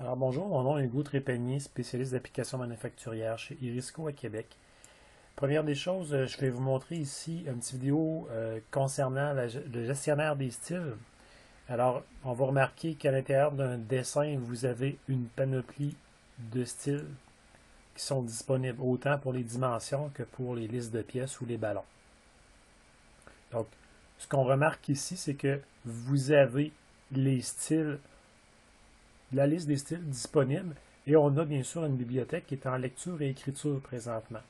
Alors bonjour, mon nom est Hugo Trépanier, spécialiste d'applications manufacturières chez Irisco à Québec. Première des choses, je vais vous montrer ici une petite vidéo concernant le gestionnaire des styles. Alors, on va remarquer qu'à l'intérieur d'un dessin, vous avez une panoplie de styles qui sont disponibles autant pour les dimensions que pour les listes de pièces ou les ballons. Donc, ce qu'on remarque ici, c'est que vous avez les styles, la liste des styles disponible et on a bien sûr une bibliothèque qui est en lecture et écriture présentement.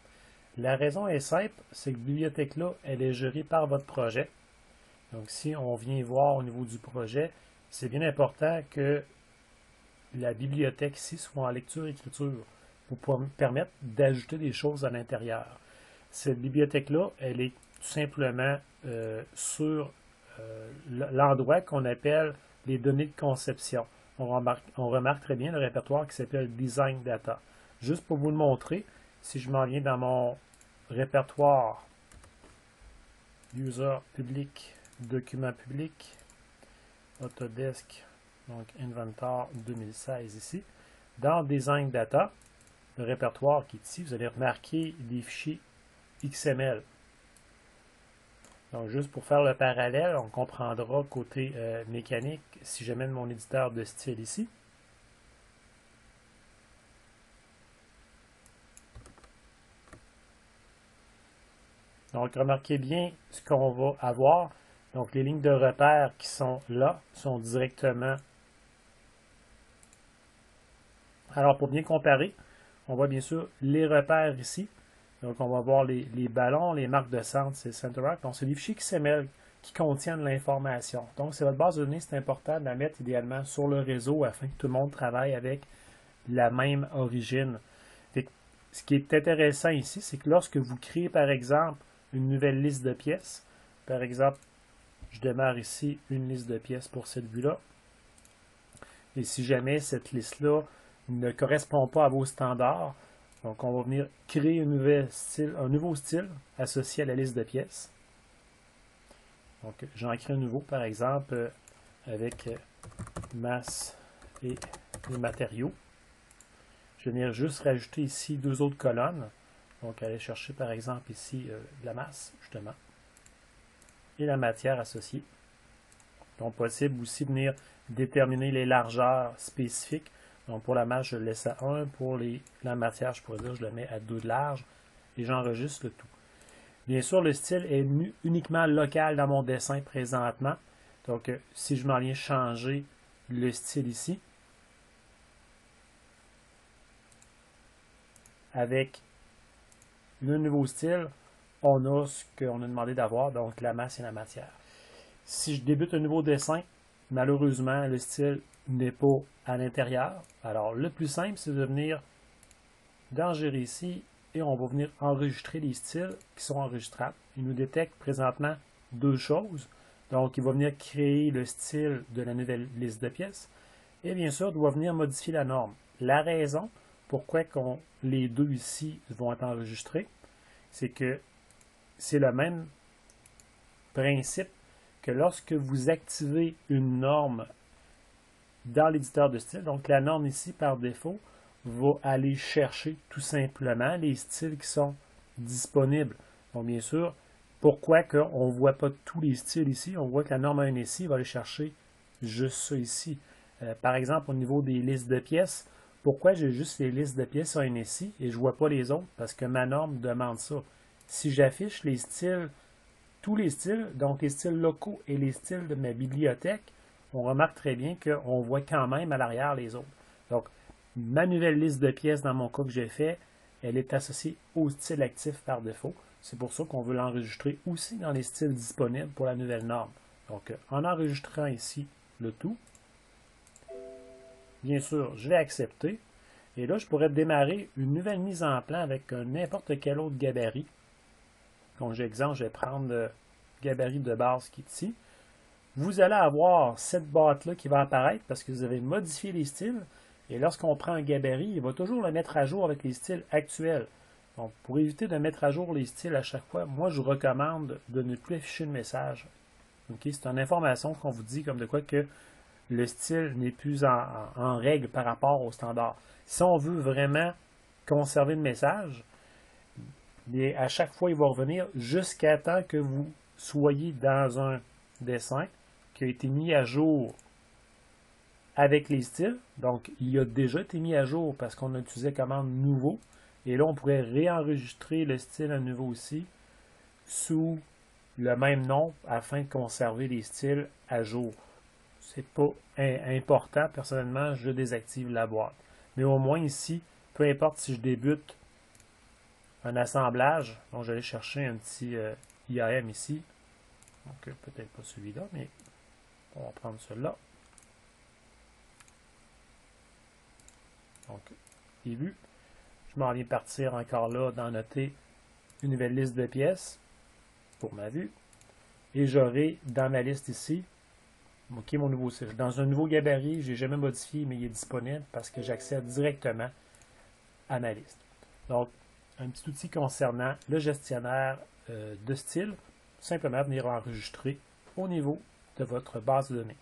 La raison est simple, c'est que cette bibliothèque-là, elle est gérée par votre projet. Donc si on vient voir au niveau du projet, c'est bien important que la bibliothèque ici soit en lecture et écriture pour pouvoir permettre d'ajouter des choses à l'intérieur. Cette bibliothèque-là, elle est tout simplement sur l'endroit qu'on appelle les données de conception. On remarque très bien le répertoire qui s'appelle Design Data. Juste pour vous le montrer, si je m'en viens dans mon répertoire User public, document public, Autodesk, donc Inventor 2016 ici, dans Design Data, le répertoire qui est ici, vous allez remarquer des fichiers XML. Donc, juste pour faire le parallèle, on comprendra côté mécanique si j'amène mon éditeur de style ici. Donc, remarquez bien ce qu'on va avoir. Donc, les lignes de repère qui sont là sont directement. Alors, pour bien comparer, on voit bien sûr les repères ici. Donc, on va voir les ballons, les marques de centre, c'est CenterArc. Donc, c'est des fichiers XML qui contiennent l'information. Donc, c'est votre base de données, c'est important de la mettre idéalement sur le réseau afin que tout le monde travaille avec la même origine. Ce qui est intéressant ici, c'est que lorsque vous créez, par exemple, une nouvelle liste de pièces, par exemple, je démarre ici une liste de pièces pour cette vue-là, et si jamais cette liste-là ne correspond pas à vos standards, donc on va venir créer un nouveau style associé à la liste de pièces. Donc j'en crée un nouveau, par exemple, avec masse et les matériaux. Je vais venir juste rajouter ici deux autres colonnes. Donc aller chercher par exemple ici la masse, justement, et la matière associée. Donc possible aussi de venir déterminer les largeurs spécifiques. Donc pour la masse, je le laisse à 1. Pour la matière, je pourrais dire je le mets à 2 de large. Et j'enregistre le tout. Bien sûr, le style est uniquement local dans mon dessin présentement. Donc si je m'en viens changer le style ici, avec le nouveau style, on a ce qu'on a demandé d'avoir, donc la masse et la matière. Si je débute un nouveau dessin, malheureusement, le style n'est pas à l'intérieur. Alors, le plus simple, c'est de venir dans Gérer ici et on va venir enregistrer les styles qui sont enregistrables. Il nous détecte présentement deux choses. Donc, il va venir créer le style de la nouvelle liste de pièces et bien sûr, il doit venir modifier la norme. La raison pourquoi les deux ici vont être enregistrés, c'est que c'est le même principe que lorsque vous activez une norme dans l'éditeur de style, donc la norme ici par défaut va aller chercher tout simplement les styles qui sont disponibles. Donc bien sûr, pourquoi on ne voit pas tous les styles ici, on voit que la norme a un ici, va aller chercher juste ça ici. Par exemple, au niveau des listes de pièces, pourquoi j'ai juste les listes de pièces à un ici et je ne vois pas les autres? Parce que ma norme demande ça. Si j'affiche les styles, tous les styles, donc les styles locaux et les styles de ma bibliothèque, on remarque très bien qu'on voit quand même à l'arrière les autres. Donc, ma nouvelle liste de pièces, dans mon cas que j'ai fait, elle est associée au style actif par défaut. C'est pour ça qu'on veut l'enregistrer aussi dans les styles disponibles pour la nouvelle norme. Donc, en enregistrant ici le tout, bien sûr, je vais accepter. Et là, je pourrais démarrer une nouvelle mise en plan avec n'importe quel autre gabarit. Comme j'exemple, je vais prendre le gabarit de base qui est ici. Vous allez avoir cette boîte-là qui va apparaître parce que vous avez modifié les styles. Et lorsqu'on prend un gabarit, il va toujours le mettre à jour avec les styles actuels. Donc, pour éviter de mettre à jour les styles à chaque fois, moi, je vous recommande de ne plus afficher le message. Okay? C'est une information qu'on vous dit comme de quoi que le style n'est plus en règle par rapport au standard. Si on veut vraiment conserver le message, à chaque fois, il va revenir jusqu'à temps que vous soyez dans un dessin qui a été mis à jour avec les styles. Donc, il a déjà été mis à jour parce qu'on a utilisé commande nouveau. Et là, on pourrait réenregistrer le style à nouveau aussi sous le même nom afin de conserver les styles à jour. C'est pas important. Personnellement, je désactive la boîte. Mais au moins ici, peu importe si je débute un assemblage, donc je vais aller chercher un petit IAM ici. Donc peut-être pas celui-là, mais on va prendre celui-là. Donc, début. Je m'en viens partir encore là dans noter une nouvelle liste de pièces pour ma vue. Et j'aurai dans ma liste ici, ok, mon nouveau style. Dans un nouveau gabarit, je n'ai jamais modifié, mais il est disponible parce que j'accède directement à ma liste. Donc, un petit outil concernant le gestionnaire de style, simplement venir enregistrer au niveau de votre base de données.